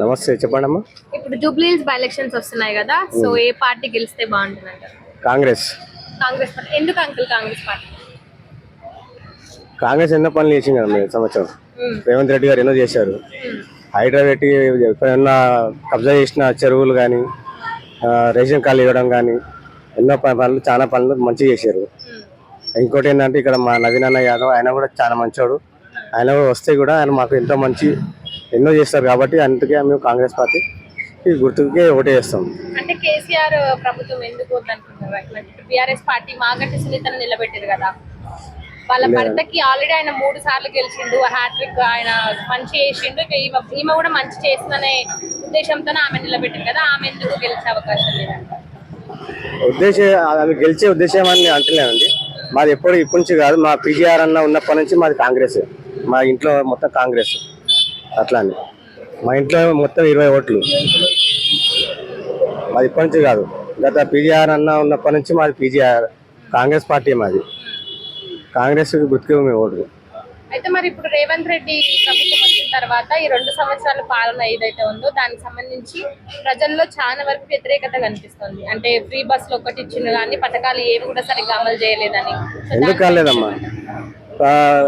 నమస్తే, చెప్పండి అమ్మా. ఇప్పుడు జూబ్లీహిల్స్ బై ఎలక్షన్స్ వస్తున్నాయి కదా, సో ఏ పార్టీ గెలిస్తే బాగుంటుంది అంటారు? కాంగ్రెస్. కాంగ్రెస్ పార్టీ ఎందుకు అంకుల్? కాంగ్రెస్ పార్టీ కాంగ్రెస్ ఎన్నో పనులు చేసింది కదా ఈ సంవత్సరం. రేవంత్ రెడ్డి గారు ఎన్నో చేశారు. హైదరాబాద్ ఎక్కడన్నా కబ్జా చేసిన చెరువులు కానీ, రేషన్ కార్డులు ఇవ్వడం కానీ, ఎన్నో పనులు, చాలా పనులు మంచిగా చేశారు. ఇంకోటి ఏంటంటే ఇక్కడ మా నవీన్ అన్న యాదవ్, ఆయన కూడా చాలా మంచోడు. ఆయన వస్తే కూడా ఆయన మాకు ఎంతో మంచి ఎన్నో చేస్తారు కాబట్టి అందుకే మేము కాంగ్రెస్ పార్టీ గుర్తుకే ఓటే చేస్తాం. అంటే కేసీఆర్ ప్రభుత్వం ఎందుకు వద్దనుకుంటున్నారు? బీఆర్ఎస్ పార్టీ మాగంటి సునీతను నిలబెట్టారు కదా, వాళ్ళ భర్తకి ఆల్రెడీ ఆయన 3 సార్లు గెలిచిండు, హ్యాట్రిక్, ఆయన మంచి చేసిండు. ఈమె కూడా మంచి చేస్తుందనే ఉద్దేశంతో ఆమె నిలబెట్టారు కదా, ఆమె ఎందుకు గెలిచే అవకాశం లేదంట? అది గెలిచే ఉద్దేశం అని అంటలేనండి. మాది ఇప్పటి నుంచి కాదు, మా పీజీఆర్ అన్న ఉన్నప్పటి నుంచి మాది కాంగ్రెస్. మా ఇంట్లో మొత్తం కాంగ్రెస్. అట్లా అని మా ఇంట్లో మొత్తం 20 ఓట్లు. మాది ఇప్పటి నుంచి కాదు, గత పీజీఆర్ అన్న ఉన్నప్పటి నుంచి మాది పీజీఆర్ కాంగ్రెస్ పార్టీ. మాది కాంగ్రెస్ గుర్తుకు మేము ఓటు. అయితే మరి ఇప్పుడు రేవంత్ రెడ్డి ప్రభుత్వం వచ్చిన తర్వాత ఈ 2 సంవత్సరాల పాలన ఏదైతే ఉందో దానికి సంబంధించి ప్రజల్లో చాలా వరకు వ్యతిరేకత కనిపిస్తుంది. అంటే ఫ్రీ బస్సులు ఒకటి ఇచ్చిండు కానీ పథకాలు ఏవి కూడా సరిగ్గా అమలు చేయలేదని. ఎందుకు కాలేదమ్మా?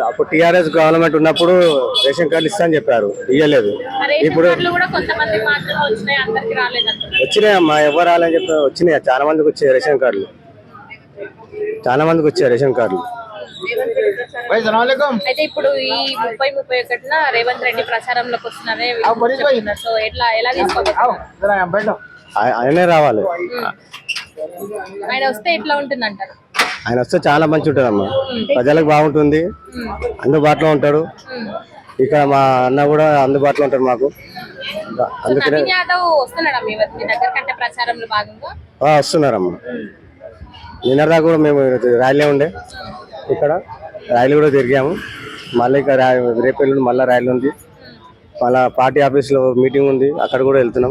అప్పుడు టీఆర్ఎస్ గవర్నమెంట్ ఉన్నప్పుడు రేషన్ కార్డులు ఇస్తా అని చెప్పారు, ఇవ్వలేదు. ఇప్పుడు వచ్చినాయమ్మా, ఎవరు రాలని చెప్పి వచ్చినాయి. చాలా మందికి వచ్చాయి రేషన్ కార్డులు, చాలా మందికి వచ్చాయి రేషన్ కార్డులు. అయితే ఇప్పుడు ఈ 30-31న రేవంత్ రెడ్డి ప్రచారంలోకి వస్తున్నారే, సో ఎలా తీసుకోవాలి? ఆయనే రావాలి. ఆయన వస్తే ఎట్లా ఉంటుంది అంటారు? ఆయన వస్తే చాలా మంచి ఉంటుందమ్మా, ప్రజలకు బాగుంటుంది, అందుబాటులో ఉంటాడు. ఇక్కడ మా అన్న కూడా అందుబాటులో ఉంటాడు మాకు. అందుకనే వస్తున్నారమ్మా. నిన్నటిదాకా కూడా మేము ర్యాలీ ఉండే, ఇక్కడ ర్యాలీ కూడా తిరిగాము. మళ్ళీ ఇక్కడ రేపు మళ్ళీ ర్యాలీ ఉంది, మళ్ళీ పార్టీ ఆఫీస్లో మీటింగ్ ఉంది, అక్కడ కూడా వెళ్తున్నాం.